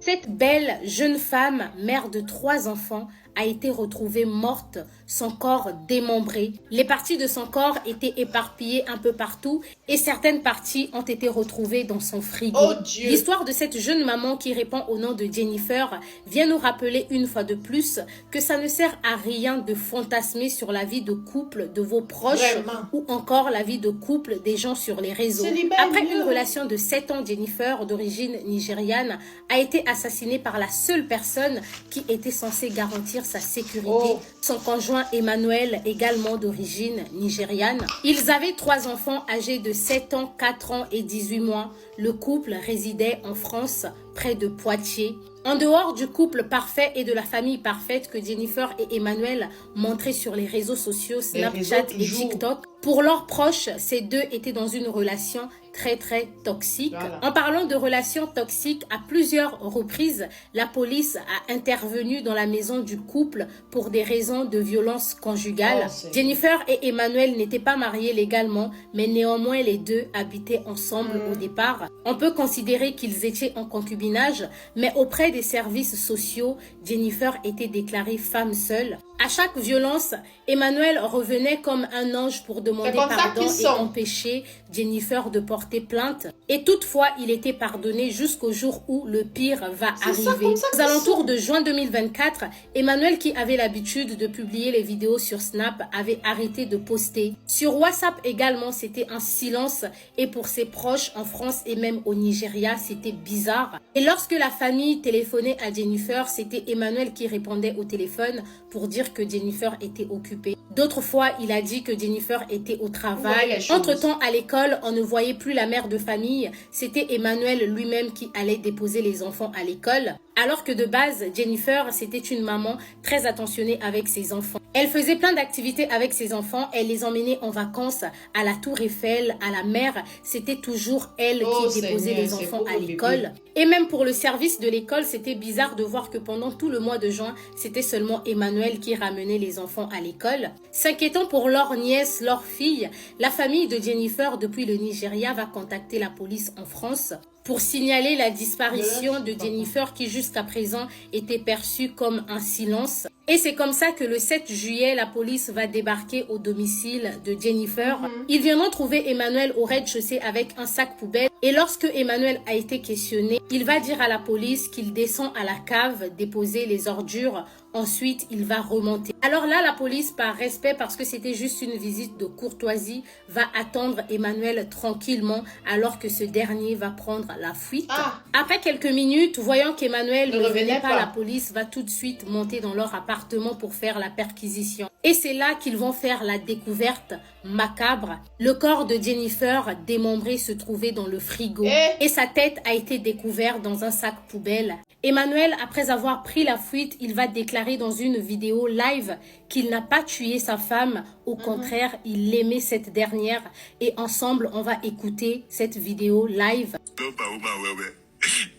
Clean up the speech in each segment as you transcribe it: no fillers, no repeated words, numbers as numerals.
Cette belle jeune femme, mère de 3 enfants, a été retrouvée morte, son corps démembré. Les parties de son corps étaient éparpillées un peu partout et certaines parties ont été retrouvées dans son frigo. Oh Dieu! L'histoire de cette jeune maman qui répond au nom de Jennifer vient nous rappeler une fois de plus que ça ne sert à rien de fantasmer sur la vie de couple de vos proches Vraiment. ou encore la vie de couple des gens sur les réseaux. Après une relation de 7 ans, Jennifer, d'origine nigériane, a été assassinée par la seule personne qui était censée garantir sa sécurité, son conjoint Emmanuel, également d'origine nigériane. Ils avaient 3 enfants âgés de 7 ans, 4 ans et 18 mois. Le couple résidait en France, près de Poitiers. En dehors du couple parfait et de la famille parfaite que Jennifer et Emmanuel montraient sur les réseaux sociaux, Snapchat et TikTok, pour leurs proches, ces deux étaient dans une relation très toxique. Voilà. En parlant de relations toxiques, à plusieurs reprises, la police a intervenu dans la maison du couple pour des raisons de violence conjugale. Jennifer et Emmanuel n'étaient pas mariés légalement, mais néanmoins les deux habitaient ensemble au départ. On peut considérer qu'ils étaient en concubinage, mais auprès des services sociaux, Jennifer était déclarée femme seule. À chaque violence, Emmanuel revenait comme un ange pour demander pardon et empêcher Jennifer de porter plainte. Et toutefois, il était pardonné jusqu'au jour où le pire va arriver. Aux alentours de juin 2024, Emmanuel, qui avait l'habitude de publier les vidéos sur Snap, avait arrêté de poster. Sur WhatsApp également, c'était un silence. Et pour ses proches en France et même au Nigeria, c'était bizarre. Et lorsque la famille téléphonait à Jennifer, c'était Emmanuel qui répondait au téléphone pour dire que Jennifer était occupée. D'autres fois, il a dit que Jennifer était au travail. Entre-temps, à l'école, on ne voyait plus la mère de famille. C'était Emmanuel lui-même qui allait déposer les enfants à l'école. Alors que de base, Jennifer, c'était une maman très attentionnée avec ses enfants. Elle faisait plein d'activités avec ses enfants. Elle les emmenait en vacances à la Tour Eiffel, à la mer. C'était toujours elle qui déposait les enfants à l'école. Et même pour le service de l'école, c'était bizarre de voir que pendant tout le mois de juin, c'était seulement Emmanuel qui ramenait les enfants à l'école. S'inquiétant pour leur nièce, leur fille, la famille de Jennifer depuis le Nigeria va contacter la police en France pour signaler la disparition de Jennifer qui jusqu'à présent était perçue comme un silence. Et c'est comme ça que le 7 juillet, la police va débarquer au domicile de Jennifer. Ils viendront trouver Emmanuel au rez-de-chaussée avec un sac poubelle. Et lorsque Emmanuel a été questionné, il va dire à la police qu'il descend à la cave déposer les ordures. Ensuite, il va remonter. Alors là, la police, par respect, parce que c'était juste une visite de courtoisie, va attendre Emmanuel tranquillement alors que ce dernier va prendre la fuite. Après quelques minutes, voyant qu'Emmanuel ne revenait pas, la police va tout de suite monter dans leur appartement pour faire la perquisition. Et c'est là qu'ils vont faire la découverte macabre. Le corps de Jennifer démembré se trouvait dans le frigo et sa tête a été découverte dans un sac poubelle. Emmanuel, après avoir pris la fuite, il va déclarer dans une vidéo live qu'il n'a pas tué sa femme. Au contraire, il aimait cette dernière. Et ensemble, on va écouter cette vidéo live.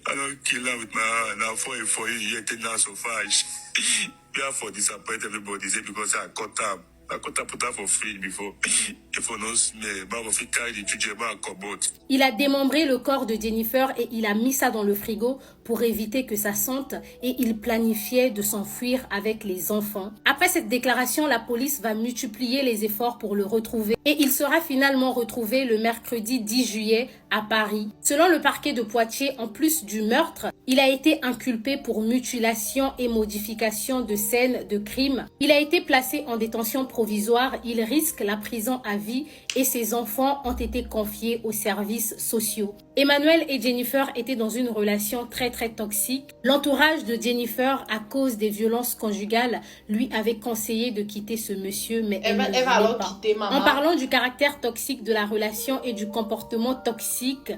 I don't kill her with my hand. Now for you, you take now so far. Therefore, disappoint everybody. Say because I cut her. I cut her, put her for free before. If you know me, but if you carry the children back, il a démembré le corps de Jennifer et il a mis ça dans le frigo pour éviter que ça sente et il planifiait de s'enfuir avec les enfants. Après cette déclaration, la police va multiplier les efforts pour le retrouver et il sera finalement retrouvé le mercredi 10 juillet à Paris. Selon le parquet de Poitiers, en plus du meurtre, il a été inculpé pour mutilation et modification de scène de crime. Il a été placé en détention provisoire, il risque la prison à vie et ses enfants ont été confiés aux services sociaux. Emmanuel et Jennifer étaient dans une relation très toxique. L'entourage de Jennifer, à cause des violences conjugales, lui avait conseillé de quitter ce monsieur, mais elle ne voulait pas. En parlant du caractère toxique de la relation et du comportement toxique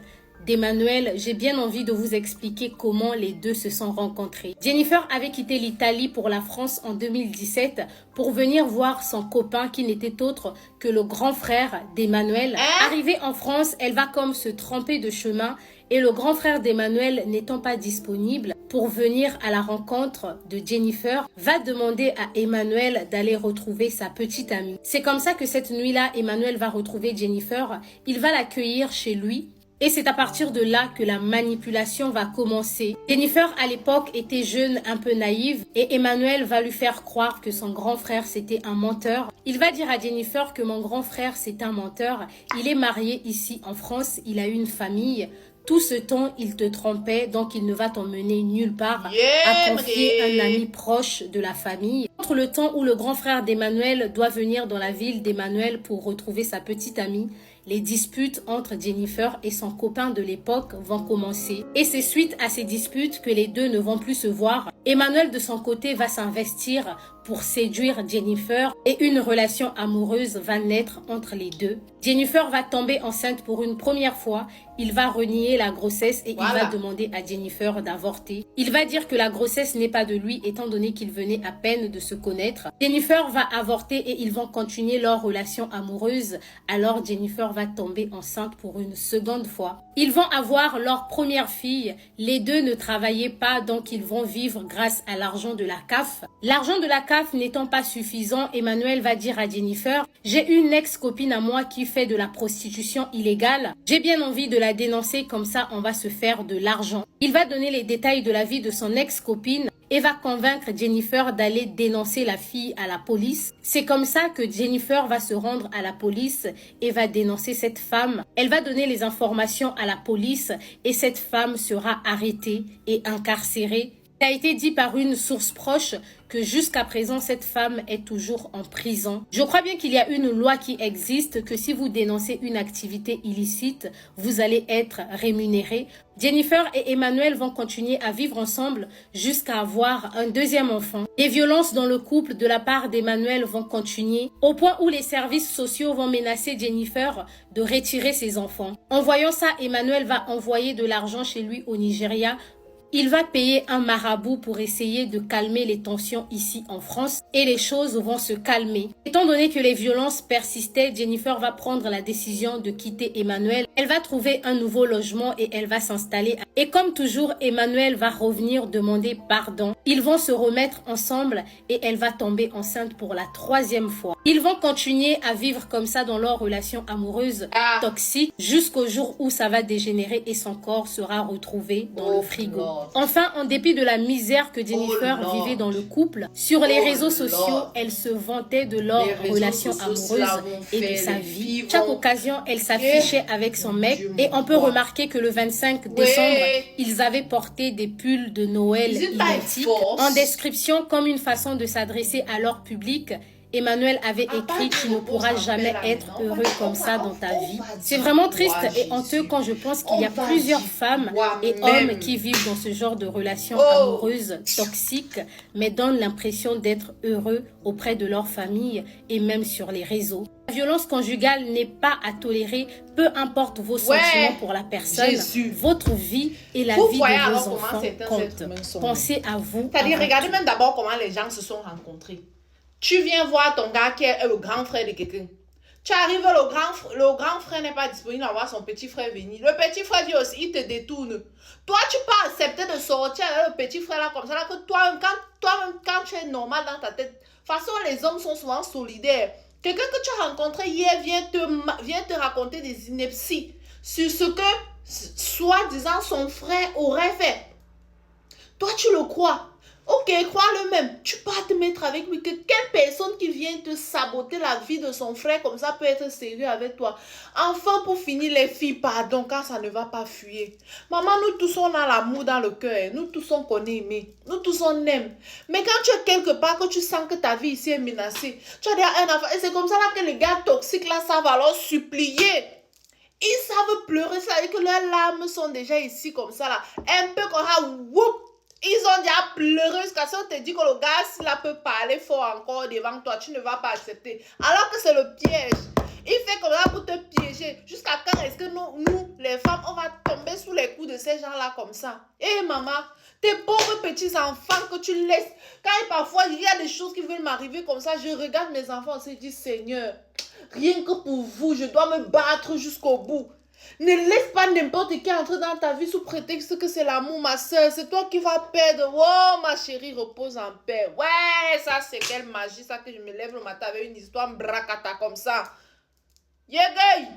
d'Emmanuel, j'ai bien envie de vous expliquer comment les deux se sont rencontrés. Jennifer avait quitté l'Italie pour la France en 2017 pour venir voir son copain qui n'était autre que le grand frère d'Emmanuel. Arrivée en France, elle va comme se tromper de chemin et le grand frère d'Emmanuel n'étant pas disponible pour venir à la rencontre de Jennifer, va demander à Emmanuel d'aller retrouver sa petite amie. C'est comme ça que cette nuit-là, Emmanuel va retrouver Jennifer. Il va l'accueillir chez lui. Et c'est à partir de là que la manipulation va commencer. Jennifer, à l'époque, était jeune, un peu naïve, et Emmanuel va lui faire croire que son grand frère, c'était un menteur. Il va dire à Jennifer que mon grand frère, c'est un menteur. Il est marié ici en France, il a une famille. Tout ce temps, il te trompait, donc il ne va t'emmener nulle part, à confier un ami proche de la famille. Entre le temps où le grand frère d'Emmanuel doit venir dans la ville d'Emmanuel pour retrouver sa petite amie, les disputes entre Jennifer et son copain de l'époque vont commencer. Et c'est suite à ces disputes que les deux ne vont plus se voir. Emmanuel, de son côté, va s'investir pour séduire Jennifer et une relation amoureuse va naître entre les deux. Jennifer va tomber enceinte pour une première fois. Il va renier la grossesse et il va demander à Jennifer d'avorter. Il va dire que la grossesse n'est pas de lui étant donné qu'ils venaient à peine de se connaître. Jennifer va avorter et ils vont continuer leur relation amoureuse. Alors Jennifer va tomber enceinte pour une seconde fois. Ils vont avoir leur première fille. Les deux ne travaillaient pas donc ils vont vivre grâce à l'argent de la CAF. L'argent de la CAF n'étant pas suffisant, Emmanuel va dire à Jennifer « J'ai une ex-copine à moi qui fait de la prostitution illégale. J'ai bien envie de la dénoncer, comme ça on va se faire de l'argent. » Il va donner les détails de la vie de son ex-copine et va convaincre Jennifer d'aller dénoncer la fille à la police. C'est comme ça que Jennifer va se rendre à la police et va dénoncer cette femme. Elle va donner les informations à la police et cette femme sera arrêtée et incarcérée. Il a été dit par une source proche que jusqu'à présent, cette femme est toujours en prison. Je crois bien qu'il y a une loi qui existe, que si vous dénoncez une activité illicite, vous allez être rémunéré. Jennifer et Emmanuel vont continuer à vivre ensemble jusqu'à avoir un deuxième enfant. Les violences dans le couple de la part d'Emmanuel vont continuer, au point où les services sociaux vont menacer Jennifer de retirer ses enfants. En voyant ça, Emmanuel va envoyer de l'argent chez lui au Nigeria. Il va payer un marabout pour essayer de calmer les tensions ici en France et les choses vont se calmer. Étant donné que les violences persistaient, Jennifer va prendre la décision de quitter Emmanuel. Elle va trouver un nouveau logement et elle va s'installer. Et comme toujours, Emmanuel va revenir demander pardon. Ils vont se remettre ensemble et elle va tomber enceinte pour la 3e fois. Ils vont continuer à vivre comme ça dans leur relation amoureuse toxique jusqu'au jour où ça va dégénérer et son corps sera retrouvé dans le frigo. Enfin, en dépit de la misère que Jennifer vivait dans le couple, sur les réseaux sociaux, elle se vantait de leur relation amoureuse et de sa vie. Chaque occasion, elle s'affichait avec son mec et on peut remarquer que le 25 décembre, ils avaient porté des pulls de Noël identiques. En description, comme une façon de s'adresser à leur public, Emmanuel avait écrit « Tu ne pourras jamais être heureux comme ça dans ta vie ». C'est vraiment triste et honteux quand je pense qu'il y a plusieurs femmes et hommes qui vivent dans ce genre de relations amoureuses toxiques, mais donnent l'impression d'être heureux auprès de leur famille et même sur les réseaux. La violence conjugale n'est pas à tolérer, peu importe vos sentiments pour la personne, votre vie et la vie de vos enfants comptent. Pensez à vous. C'est-à-dire, regardez même d'abord comment les gens se sont rencontrés. Tu viens voir ton gars qui est le grand frère de quelqu'un. Tu arrives, le grand frère n'est pas disponible à voir son petit frère venir. Le petit frère dit aussi, il te détourne. Toi, tu peux accepter de sortir avec le petit frère là comme ça, là, que toi-même, quand tu es normal dans ta tête. De toute façon, les hommes sont souvent solidaires. Quelqu'un que tu as rencontré hier vient te raconter des inepties sur ce que, soi-disant, son frère aurait fait. Toi, tu le crois. Ok, crois-le même. Tu peux te mettre avec lui. Quelle personne qui vient te saboter la vie de son frère comme ça peut être sérieux avec toi. Enfin, pour finir, les filles, pardon, quand ça ne va pas fuir. Maman, nous tous, on a l'amour dans le cœur. Nous tous, on connaît aimer. Nous tous, on aime. Mais quand tu es quelque part, que tu sens que ta vie ici est menacée, tu as déjà un enfant. Et c'est comme ça là que les gars toxiques, là, ça va leur supplier. Ils savent pleurer, ça veut dire que leurs larmes sont déjà ici comme ça là. Un peu comme ça, whoop. Ils ont déjà pleuré jusqu'à ce qu'on te dit que le gars, s'il peut parler fort encore devant toi, tu ne vas pas accepter. Alors que c'est le piège. Il fait comme ça pour te piéger. Jusqu'à quand est-ce que nous, les femmes, on va tomber sous les coups de ces gens-là comme ça? Eh maman, tes pauvres petits-enfants que tu laisses. Quand parfois, il y a des choses qui veulent m'arriver comme ça, je regarde mes enfants et je dis, Seigneur, rien que pour vous, je dois me battre jusqu'au bout. Ne laisse pas n'importe qui entrer dans ta vie sous prétexte que c'est l'amour, ma soeur. C'est toi qui vas perdre. Oh, ma chérie, repose en paix. Ouais, ça, c'est quelle magie, ça, que je me lève le matin avec une histoire bracata comme ça. Yeah, gay.